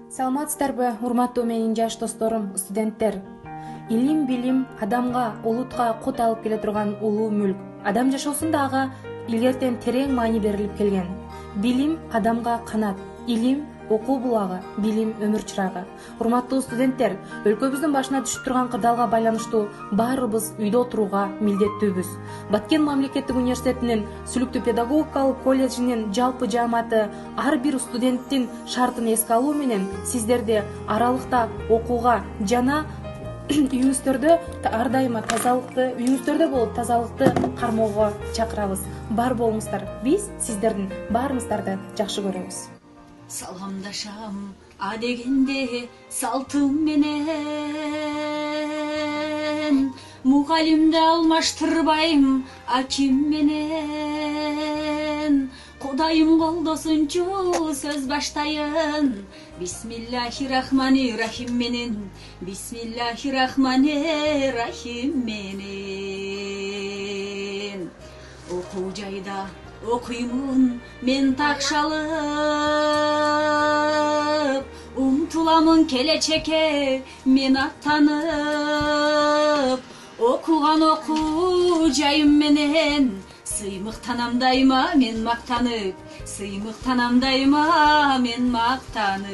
Саламатсыздарбы, урматтуу менин жаш досторум, студенттер. Илим, билим адамга, улутка кут алып келе турган улуу мүлк. Адам жашоосунда ага илгертен терең маани берилип келген. Билим адамга канат, илим окуу булагы, билим өмүр чырагы. Урматтуу студенттер, өлкөбүздүн башына түшүп турган кырдаалга байланыштуу баарыбыз үйдө отурууга милдеттүүбүз. Баткен мамлекеттик университетинин Сүлүктүү педагогикалык колледжинин жалпы жааматы ар бир студенттин шартын эске алуу менен сиздерди аралыкта окууга жана үйүңүздөрдө ар дайыма тазалыкты, үйүңүздөрдө болуп тазалыкты кармоого чакырабыз. Бар болуңуздар. Биз сиздердин баарыңыздарды жакшы көрөбүз. Саламдашам а дегенде салтым менен, мугалимди алмаштырбайм аким менен. Кудайым колдосунчу сөз баштайын, бисмиллахи-рахмани-рахим менен, бисмиллахи-рахмани-рахим менен. Окуу жайда окуймун мен такшалып, умтуламын келечекке мен аттанып. Окуган окуу жайым менен сыймыктанам дайыма мен мактанып, сыймыктанам дайыма мен мактанып.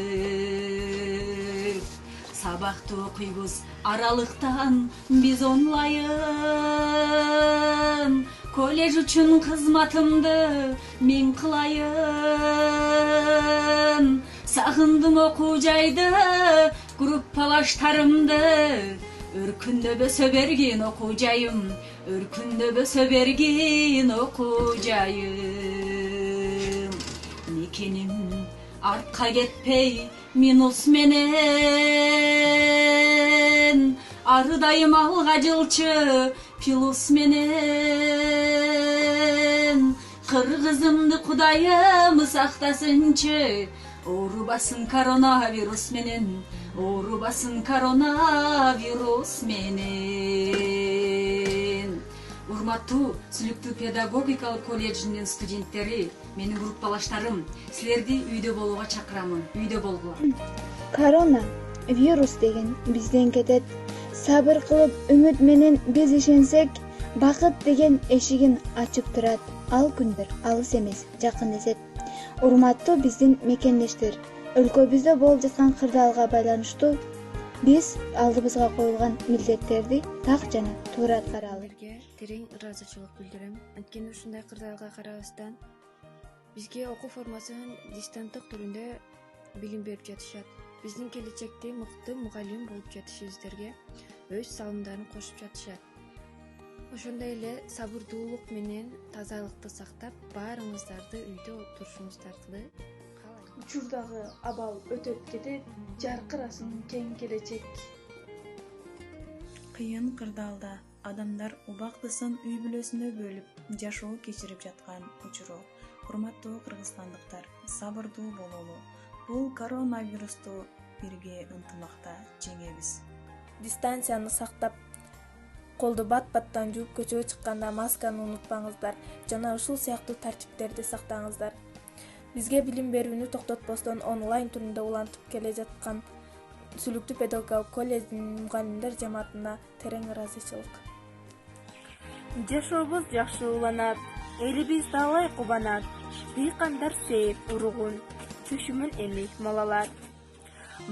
Сабакты окуйбуз аралыктан биз онлайын, колледж үчүн кызматымды мен кылайын. Сагындым окуу жайды, группалаштарымды, өркүндөбөсө берген окуу жайым, өркүндөбөсө берген окуу жайым. Мекеним артка кетпей минус менен, ары дайым алга жылчы плюс менен. Кыргызымды Кудайым сактасынчы, оорубасын коронавирус менен, оорубасын коронавирус менен. Урматтуу Сүлүктүү педагогикалык колледжинин студенттери, менин группалаштарым, силерди үйдө болууга чакырамын. Үйдө болгула. Корона вирус деген бизден кетет. Сабыр кылып үмүт менен биз ишенсек, бакыт деген эшигин ачып турат. Ал күндөр алыс эмес, жакын эсет. Урматтуу биздин мекендештер, өлкөбүздө болуп жаткан кырдаалга байланыштуу биз алдыбызга коюлган милдеттерди так жана туура аткаралы. Терең ыраазычылык билдирем. Анткени ушундай кырдаалга карабастан бизге окуу формасын дистанттык түрүндө билим берип жатышат. Биздин келечекте мыкты мугалим болуп жетишибиздерге өз салымдарын кошуп жатышат. Ошондой эле сабырдуулук менен тазалыкты сактап, баарыңыздарды үйдө отурушуңуздарды каалайм. Учурдагы абал өтөп кетет, жаркырасын кең келечек. Кыйын кырдаалда адамдар убактысын үй бүлөсүнө бөлүп жашоо кечирип жаткан учуру. Урматтуу кыргызстандыктар, сабырдуу бололу. Бул коронавирусту бирге ынтымакта жеңебиз. Дистанцияны сактап, колду бат-баттан жууп көчөгө чыкканда масканы унутпаңыздар жана ушул сыяктуу тартиптерди сактаңыздар. Бизге билим берүүнү токтотпостон онлайн түрүндө улантып келе жаткан Сүлүктүү педагогикалык колледжинин мугалимдер жамаатына терең ыраазычылык. Жашообуз жакшы уланат, элибиз далай кубанат, дыйкандар сээп уругун, чөшүмүн эми малалар.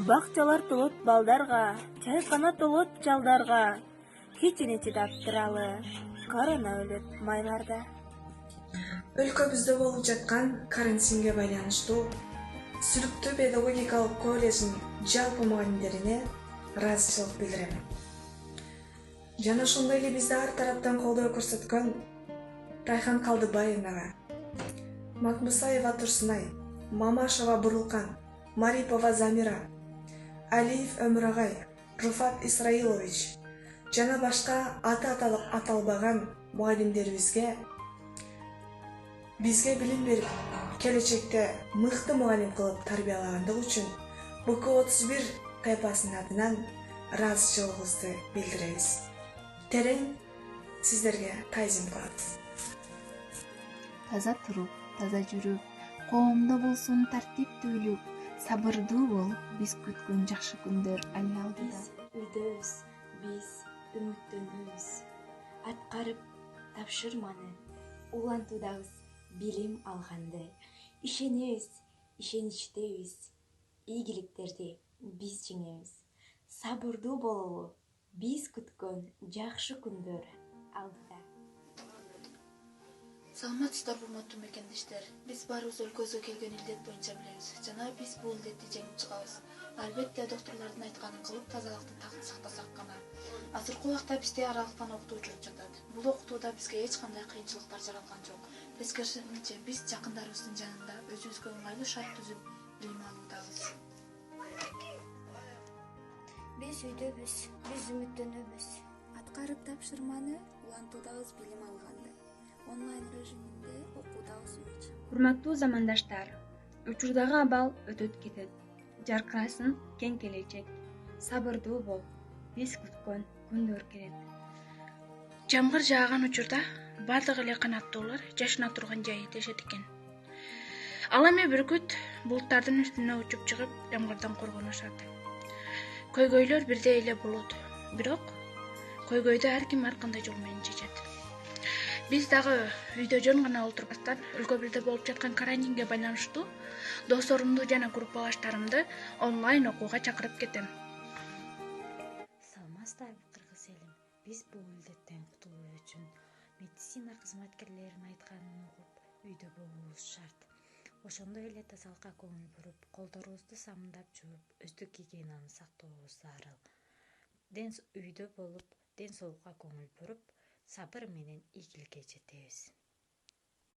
Бакчалар толот балдарга, чайкана толот жалдарга, кичине чыдап туралы, корона өлөт майларда. Өлкөбүздө болуп жаткан карантинге байланыштуу Сүлүктүү педагогикалык колледжинин жалпы мугалимдерине ыраазычылык билдирем. Жана ошондой эле бизди ар тараптан колдоо көрсөткөн Райхан Калдыбаевнага, Макмусаева Турсунай, Мамашева Бурулкан, Марипова Замира, Алиев Өмүрагай, Руфат Исраилович жана башка аты аталбаган мугалимдерибизге бизге билим берип, келечекте мыкты мугалим кылып тарбиялагандыгы үчүн БК-31 тайпасынын атынан ыраазычылыгыбызды билдиребиз. Терең сиздерге таазим кылабыз. Таза туруп, таза жүрүп, коомдо болсун тартиптүүлүк, сабырдуу бол, биз күткөн жакшы күндөр али алдыда. Биз үйдөбүз, биз үмүттөнөбүз. Аткарып тапшырманы улантуудабыз билим алганды. Ишенебиз, ишеничтебиз. Ийгиликтерди биз жеңебиз. Сабырдуу бололу, биз күткөн жакшы күндөр алдыда. Саламатсыздар урматтуу мекендештер. Биз баарыбыз өлкөбүзгө келген илдет боюнча билебиз жана биз бул илдетти жеңип чыгабыз. Албетте доктурлордун айтканын кылып, тазалыкты сактасак гана. Азыркы убакта бизде аралыктан окутуу жүрүп жатат. Бул окутууда бизге эч кандай кыйынчылыктар жаралган жок. Тескерисинче биз жакындарыбыздын жанында өзүбүзгө ыңгайлуу шарт түзүп билим алуудабыз. Биз үйдөбүз, биз үмүттөнөбүз. Аткарып тапшырманы улантуудабыз билим алганды. Онлайн режиминде окуудабыз үмүт. Урматтуу замандаштар, учурдагы абал өтөт кетет. Жаркырасын кең келечек. Сабырдуу бол, биз күткөн күндөр келет. Жамгыр жааган учурда бардык эле канаттуулар жашына турган жай дешет экен. Ал эми бүркүт булуттардын үстүнө учуп чыгып, жамгырдан коргонушат. Көйгөйлөр бирдей эле болот, бирок көйгөйдү ар ким ар кандай жол менен чечет. Биз дагы үйдө жөн гана отурбастан өлкөбүздө болуп жаткан карантинге байланыштуу досторумду жана группалаштарымды онлайн окууга чакырып кетем. Саламатсыздарбы кыргыз элим. Биз бул илдеттен кутулуу үчүн медицина кызматкерлеринин айтканын угуп үйдө болуубуз шарт. Ошондой эле тазалыкка көңүл буруп, колдорубузду самындап жууп, өздүк гигиенаны сактообуз зарыл. Үйдө болуп, ден соолукка көңүл буруп, сабыр менен ийгиликке жетебиз.